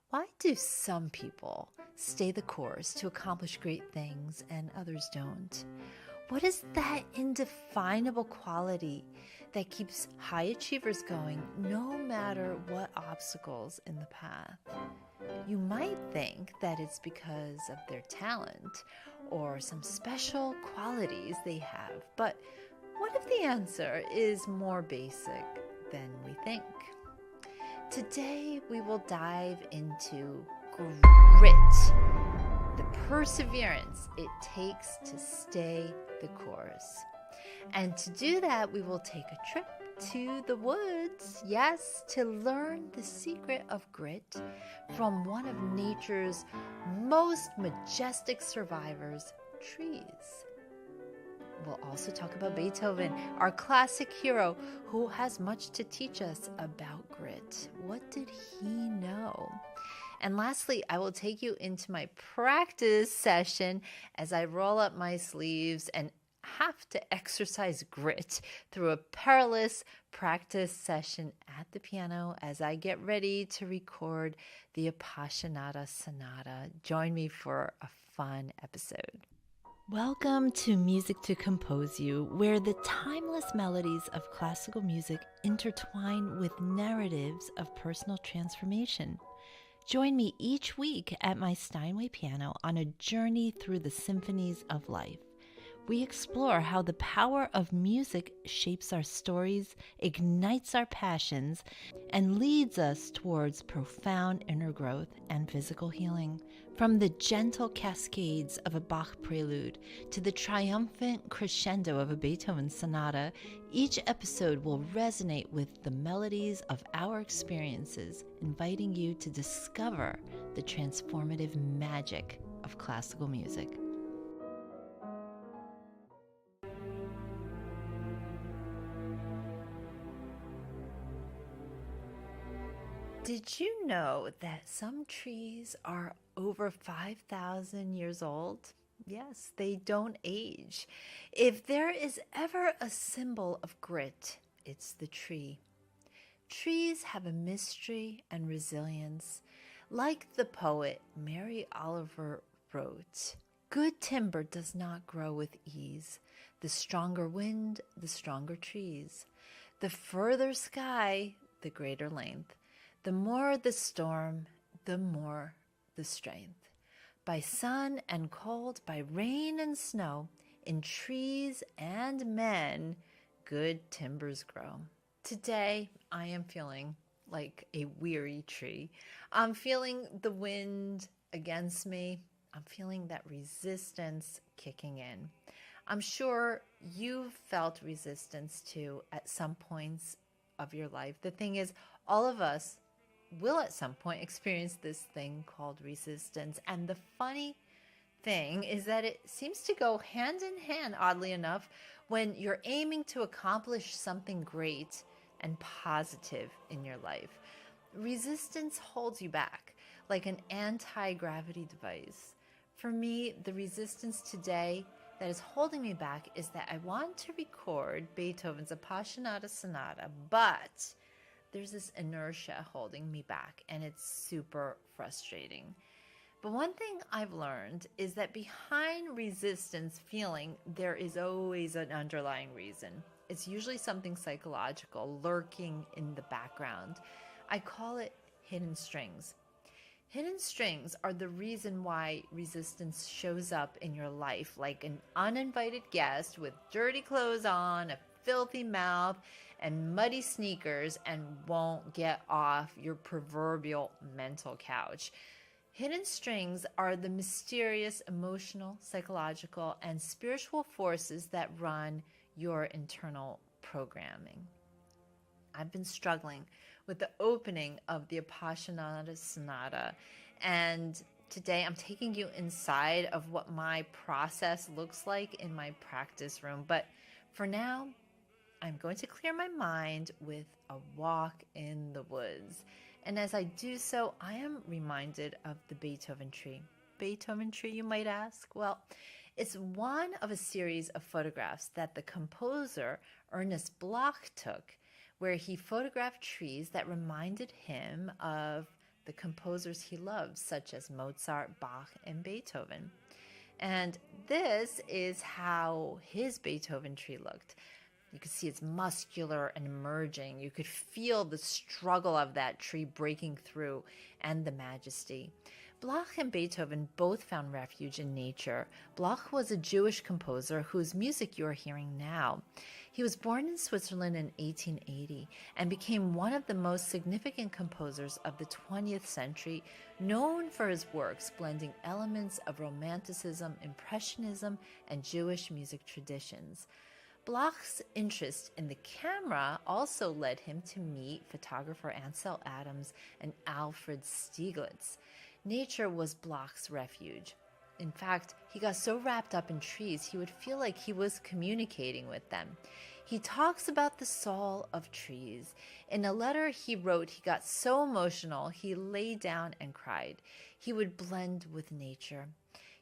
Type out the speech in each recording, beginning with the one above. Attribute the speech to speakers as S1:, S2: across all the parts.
S1: Why do some people stay the course to accomplish great things and others don't? What is that indefinable quality that keeps high achievers going no matter what obstacles in the path? You might think that it's because of their talent or some special qualities they have, but what if the answer is more basic than we think? Today, we will dive into grit, the perseverance it takes to stay the course. And to do that, we will take a trip to the woods, yes, to learn the secret of grit from one of nature's most majestic survivors, trees. We'll also talk about Beethoven, our classic hero, who has much to teach us about grit. What did he know? And lastly, I will take you into my practice session as I roll up my sleeves and have to exercise grit through a perilous practice session at the piano as I get ready to record the Appassionata Sonata. Join me for a fun episode. Welcome to Music to Compose You, where the timeless melodies of classical music intertwine with narratives of personal transformation. Join me each week at my Steinway piano on a journey through the symphonies of life. We explore how the power of music shapes our stories, ignites our passions, and leads us towards profound inner growth and physical healing. From the gentle cascades of a Bach prelude to the triumphant crescendo of a Beethoven sonata, each episode will resonate with the melodies of our experiences, inviting you to discover the transformative magic of classical music. Did you know that some trees are over 5,000 years old? Yes, they don't age. If there is ever a symbol of grit, it's the tree. Trees have a mystery and resilience. Like the poet Mary Oliver wrote, "Good timber does not grow with ease. The stronger wind, the stronger trees. The further sky, the greater length. The more the storm, the more the strength. By sun and cold, by rain and snow, in trees and men, good timbers grow." Today, I am feeling like a weary tree. I'm feeling the wind against me. I'm feeling that resistance kicking in. I'm sure you've felt resistance too at some points of your life. The thing is, all of us will at some point experience this thing called resistance. And the funny thing is that it seems to go hand in hand, oddly enough, when you're aiming to accomplish something great and positive in your life. Resistance holds you back like an anti-gravity device. For me, the resistance today that is holding me back is that I want to record Beethoven's Appassionata Sonata, but there's this inertia holding me back, and it's super frustrating. But one thing I've learned is that behind resistance feeling, there is always an underlying reason. It's usually something psychological lurking in the background. I call it hidden strings. Hidden strings are the reason why resistance shows up in your life like an uninvited guest with dirty clothes on, a filthy mouth, and muddy sneakers, and won't get off your proverbial mental couch. Hidden strings are the mysterious emotional, psychological, and spiritual forces that run your internal programming. I've been struggling with the opening of the Appassionata Sonata, and today I'm taking you inside of what my process looks like in my practice room. But for now, I'm going to clear my mind with a walk in the woods. And as I do so, I am reminded of the Beethoven tree. Beethoven tree, you might ask? Well, it's one of a series of photographs that the composer Ernest Bloch took, where he photographed trees that reminded him of the composers he loved, such as Mozart, Bach, and Beethoven. And this is how his Beethoven tree looked. You could see it's muscular and emerging. You could feel the struggle of that tree breaking through and the majesty. Bach and Beethoven both found refuge in nature. Bach was a Jewish composer whose music you are hearing now. He was born in Switzerland in 1880 and became one of the most significant composers of the 20th century, known for his works blending elements of Romanticism, Impressionism, and Jewish music traditions. Bach's interest in the camera also led him to meet photographer Ansel Adams and Alfred Stieglitz. Nature was Bach's refuge. In fact, he got so wrapped up in trees, he would feel like he was communicating with them. He talks about the soul of trees. In a letter he wrote, he got so emotional, he lay down and cried. He would blend with nature.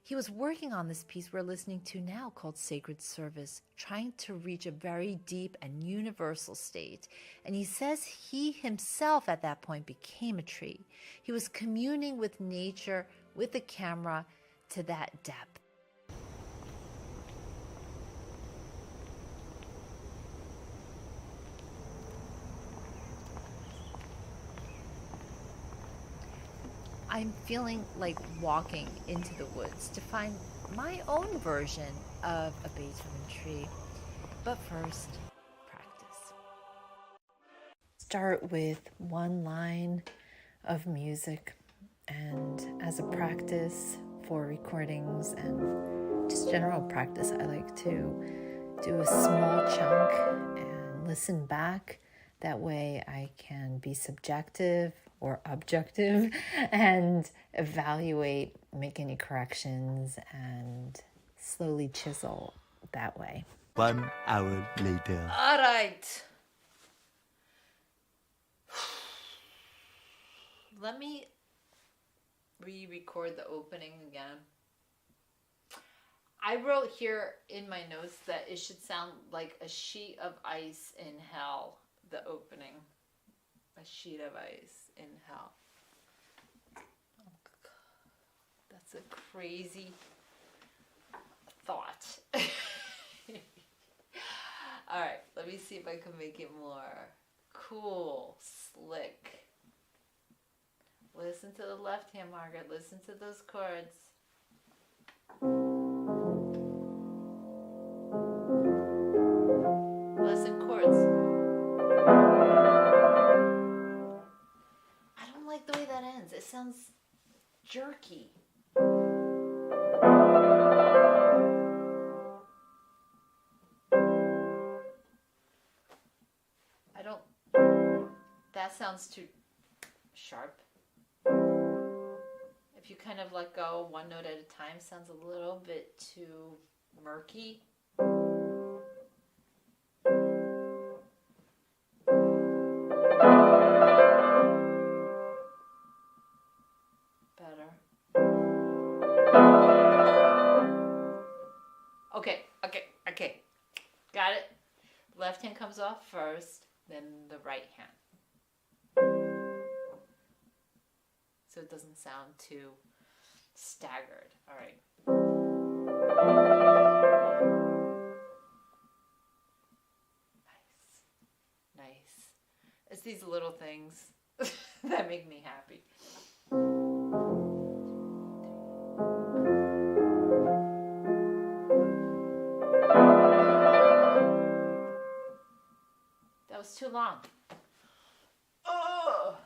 S1: He was working on this piece we're listening to now called Sacred Service, trying to reach a very deep and universal state. And he says he himself at that point became a tree. He was communing with nature, with the camera, to that depth. I'm feeling like walking into the woods to find my own version of a Beethoven tree. But first, practice. Start with one line of music, and as a practice for recordings and just general practice, I like to do a small chunk and listen back. That way I can be subjective or objective and evaluate, make any corrections, and slowly chisel that way.
S2: 1 hour later.
S1: All right. Let me re-record the opening again. I wrote here in my notes that it should sound like a sheet of ice in hell, the opening. A sheet of ice in hell. That's a crazy thought. All right, let me see if I can make it more cool, slick. Listen to the left hand, Margaret. Listen to those chords. Listen, chords. I don't like the way that ends. It sounds jerky. That sounds too sharp. If you kind of let go one note at a time, sounds a little bit too murky. Better. Okay. Got it? Left hand comes off first, then the right hand. So it doesn't sound too staggered. All right. Nice. It's these little things that make me happy. That was too long. Oh!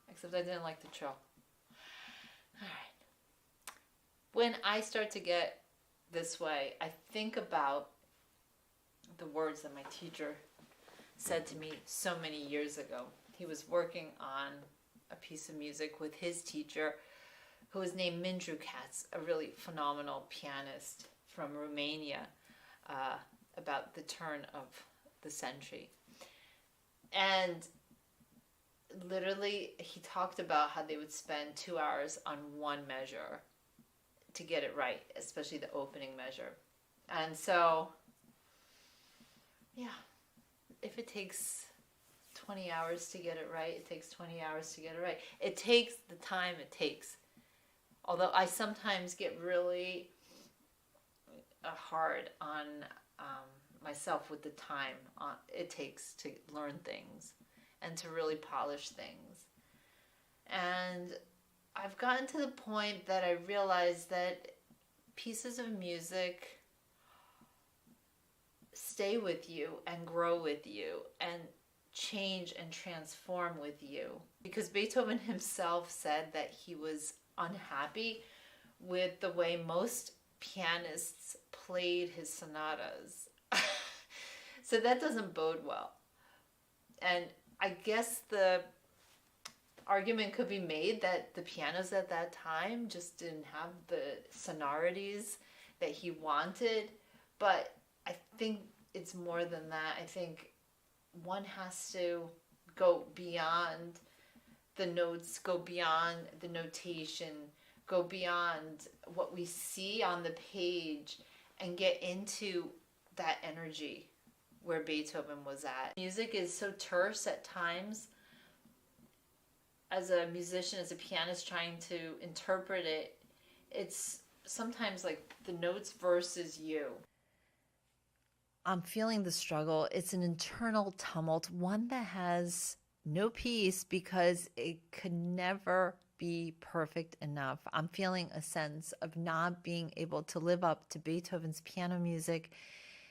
S1: Except I didn't like the trill. All right. When I start to get this way, I think about the words that my teacher said to me so many years ago. He was working on a piece of music with his teacher, who was named Mindru Katz, a really phenomenal pianist from Romania, about the turn of the century. And literally, he talked about how they would spend 2 hours on one measure to get it right, especially the opening measure. And so, yeah, if it takes 20 hours to get it right, it takes 20 hours to get it right. It takes the time it takes. Although I sometimes get really hard on myself with the time it takes to learn things and to really polish things. And I've gotten to the point that I realize that pieces of music stay with you and grow with you and change and transform with you. Because Beethoven himself said that he was unhappy with the way most pianists played his sonatas. So that doesn't bode well. And I guess the argument could be made that the pianos at that time just didn't have the sonorities that he wanted. But I think it's more than that. I think one has to go beyond the notes, go beyond the notation, go beyond what we see on the page and get into that energy where Beethoven was at. Music is so terse at times. As a musician, as a pianist trying to interpret it, it's sometimes like the notes versus you. I'm feeling the struggle. It's an internal tumult, one that has no peace because it could never be perfect enough. I'm feeling a sense of not being able to live up to Beethoven's piano music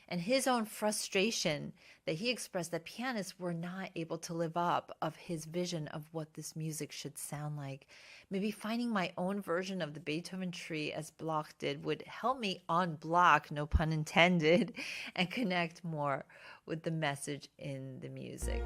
S1: and his own frustration that he expressed that pianists were not able to live up of his vision of what this music should sound like. Maybe finding my own version of the Beethoven tree as Bloch did would help me unblock, no pun intended, and connect more with the message in the music.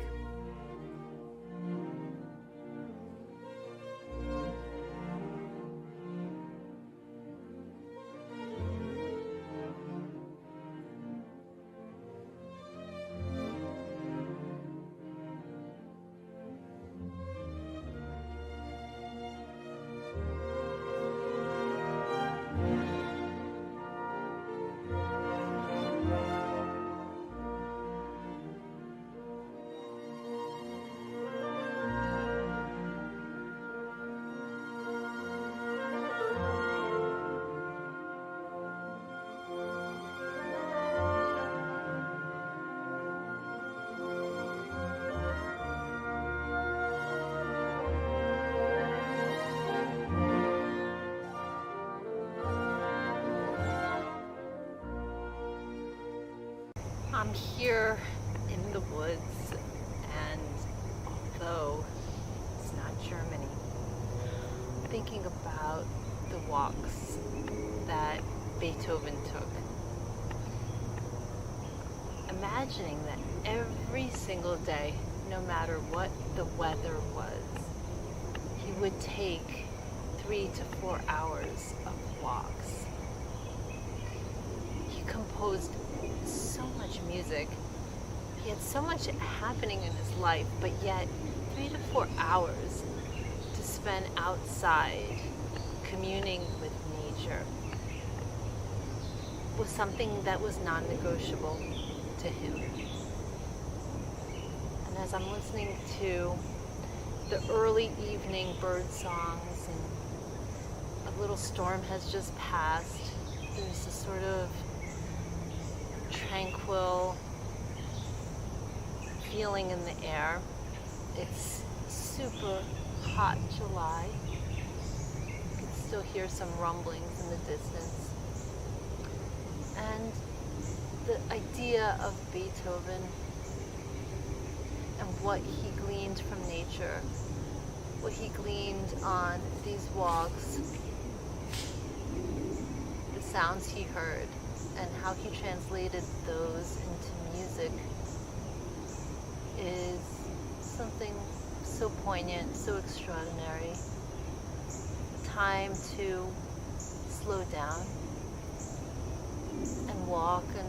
S1: I'm here in the woods, and although it's not Germany, I'm thinking about the walks that Beethoven took. Imagining that every single day, no matter what the weather was, he would take 3 to 4 hours of walks. He composed so much music. He had so much happening in his life, but yet 3 to 4 hours to spend outside communing with nature was something that was non-negotiable to him. And as I'm listening to the early evening bird songs and a little storm has just passed, there's a sort of tranquil feeling in the air. It's super hot July. You can still hear some rumblings in the distance. And the idea of Beethoven and what he gleaned from nature, what he gleaned on these walks, the sounds he heard, and how he translated those into music is something so poignant, so extraordinary. Time to slow down and walk and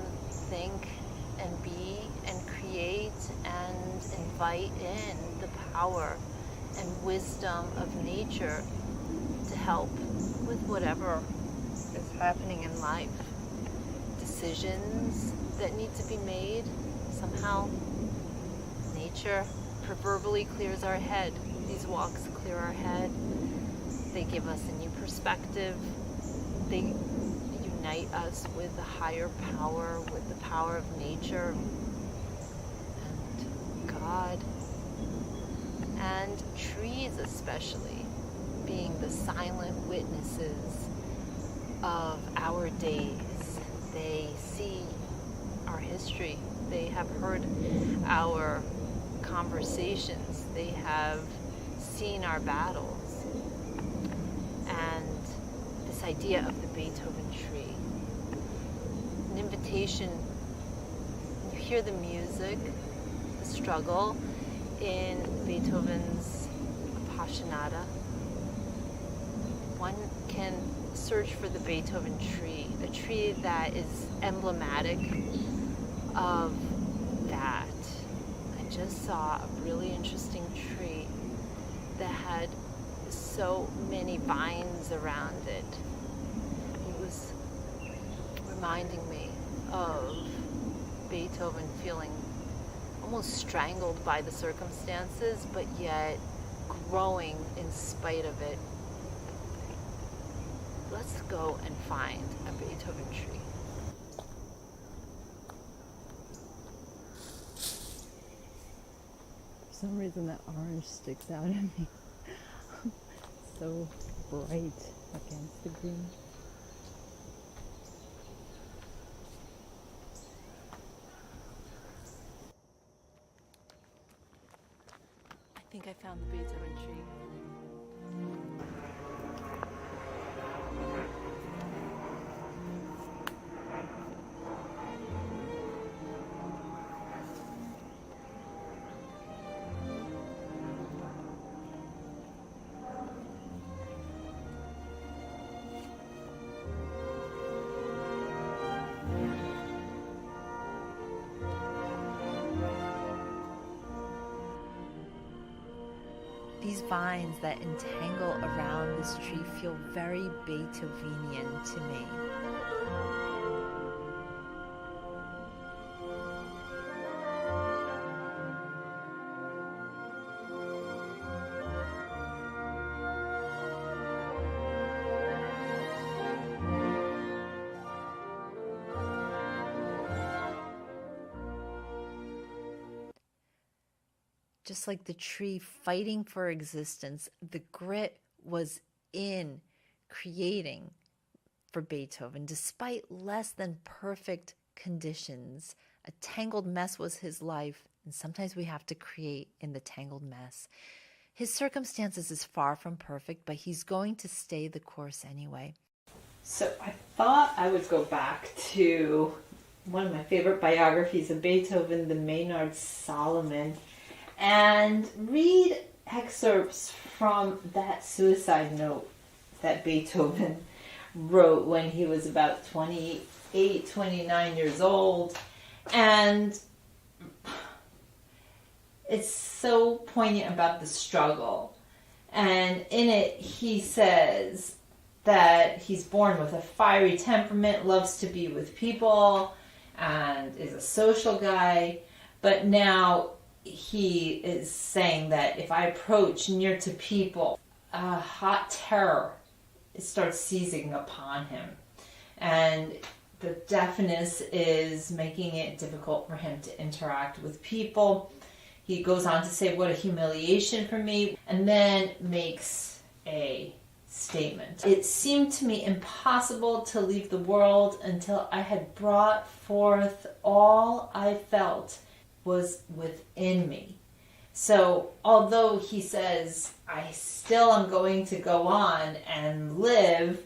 S1: think and be and create and invite in the power and wisdom of nature to help with whatever happening in life. Decisions that need to be made. Somehow, nature proverbially clears our head. These walks clear our head. They give us a new perspective. They unite us with a higher power, with the power of nature and God. And trees especially, being the silent witnesses of our days. They see our history. They have heard our conversations. They have seen our battles. And this idea of the Beethoven tree, an invitation. You hear the music, the struggle in Beethoven's Appassionata. One can search for the Beethoven tree, a tree that is emblematic of that. I just saw a really interesting tree that had so many vines around it. It was reminding me of Beethoven feeling almost strangled by the circumstances, but yet growing in spite of it. Let's go and find a Beethoven tree.
S3: For some reason that orange sticks out at me. So bright against the green.
S1: I think I found the Beethoven tree. These vines that entangle around this tree feel very Beethovenian to me. Just like the tree fighting for existence, the grit was in creating for Beethoven, despite less than perfect conditions. A tangled mess was his life, and sometimes we have to create in the tangled mess. His circumstances is far from perfect, but he's going to stay the course anyway.
S3: So I thought I would go back to one of my favorite biographies of Beethoven, the Maynard Solomon, and read excerpts from that suicide note that Beethoven wrote when he was about 28, 29 years old. And it's so poignant about the struggle. And in it, he says that he's born with a fiery temperament, loves to be with people, and is a social guy. But now he is saying that if I approach near to people, a hot terror starts seizing upon him. And the deafness is making it difficult for him to interact with people. He goes on to say, what a humiliation for me, and then makes a statement. It seemed to me impossible to leave the world until I had brought forth all I felt was within me. So although he says, I still am going to go on and live,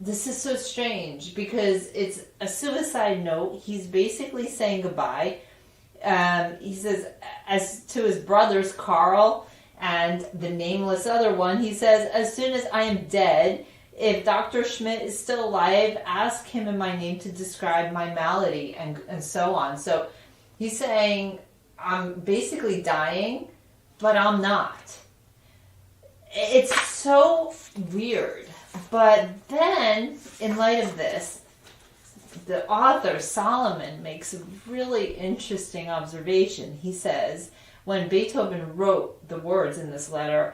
S3: this is so strange because it's a suicide note. He's basically saying goodbye. He says, as to his brothers, Carl and the nameless other one, he says, as soon as I am dead, if Dr. Schmidt is still alive, ask him in my name to describe my malady, and so on. So he's saying, I'm basically dying, but I'm not. It's so weird But then, in light of this, the author, Solomon, makes a really interesting observation. He says, when Beethoven wrote the words in this letter,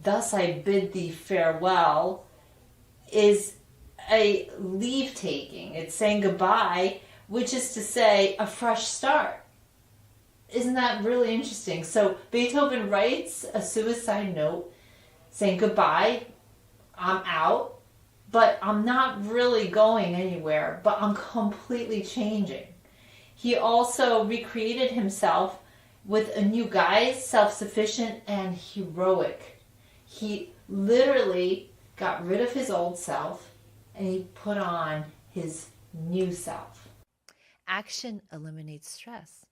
S3: "Thus I bid thee farewell," is a leave taking. It's saying goodbye, which is to say a fresh start. Isn't that really interesting? So Beethoven writes a suicide note saying goodbye, I'm out, but I'm not really going anywhere, but I'm completely changing. He also recreated himself with a new guise, self-sufficient and heroic. He literally got rid of his old self and he put on his new self.
S1: Action eliminates stress.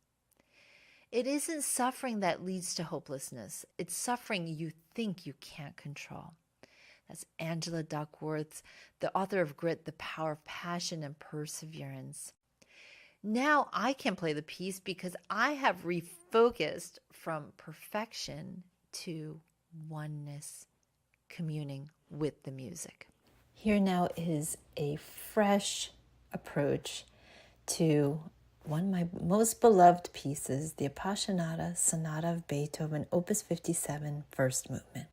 S1: It isn't suffering that leads to hopelessness. It's suffering you think you can't control. That's Angela Duckworth, the author of Grit, The Power of Passion and Perseverance. Now I can play the piece because I have refocused from perfection to oneness, communing with the music. Here now is a fresh approach to one of my most beloved pieces, the Appassionata Sonata of Beethoven, Opus 57, first movement.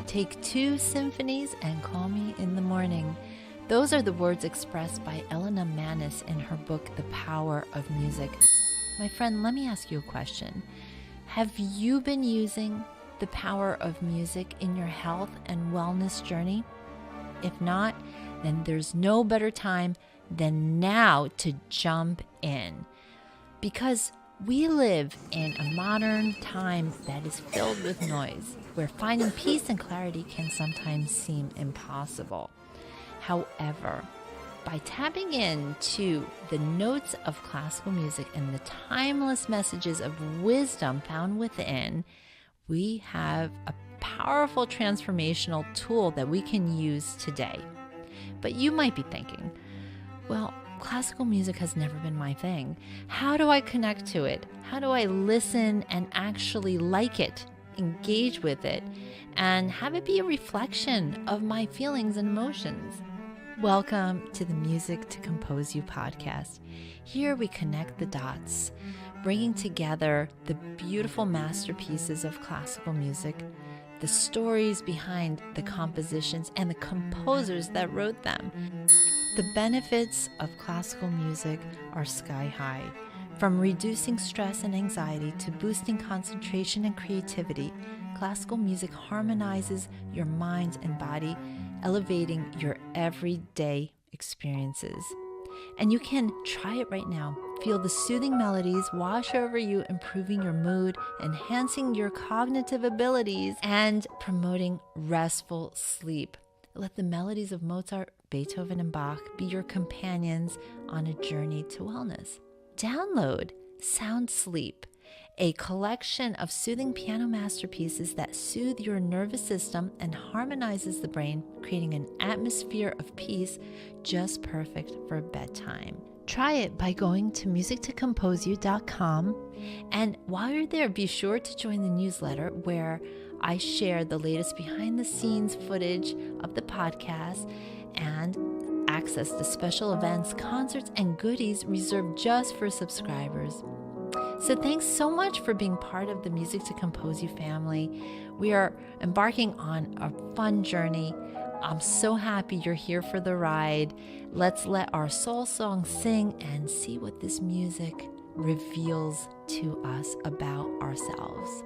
S1: Take 2 symphonies and call me in the morning. Those are the words expressed by Elena Manis in her book, The Power of Music. My friend, let me ask you a question. Have you been using the power of music in your health and wellness journey? If not, then there's no better time than now to jump in. Because we live in a modern time that is filled with noise, where finding peace and clarity can sometimes seem impossible. However, by tapping into the notes of classical music and the timeless messages of wisdom found within, we have a powerful transformational tool that we can use today. But you might be thinking, well, classical music has never been my thing. How do I connect to it? How do I listen and actually like it, engage with it, and have it be a reflection of my feelings and emotions? Welcome to the Music to Compose You podcast. Here we connect the dots, bringing together the beautiful masterpieces of classical music, the stories behind the compositions, and the composers that wrote them. The benefits of classical music are sky high. From reducing stress and anxiety to boosting concentration and creativity, classical music harmonizes your mind and body, elevating your everyday experiences. And you can try it right now. Feel the soothing melodies wash over you, improving your mood, enhancing your cognitive abilities, and promoting restful sleep. Let the melodies of Mozart, Beethoven, and Bach be your companions on a journey to wellness. Download Sound Sleep, a collection of soothing piano masterpieces that soothe your nervous system and harmonizes the brain, creating an atmosphere of peace just perfect for bedtime. Try it by going to musictocomposeyou.com. And while you're there, be sure to join the newsletter where I share the latest behind the scenes footage of the podcast and access to special events, concerts, and goodies reserved just for subscribers. So thanks so much for being part of the Music to Compose You family. We are embarking on a fun journey. I'm so happy you're here for the ride. Let's let our soul song sing and see what this music reveals to us about ourselves.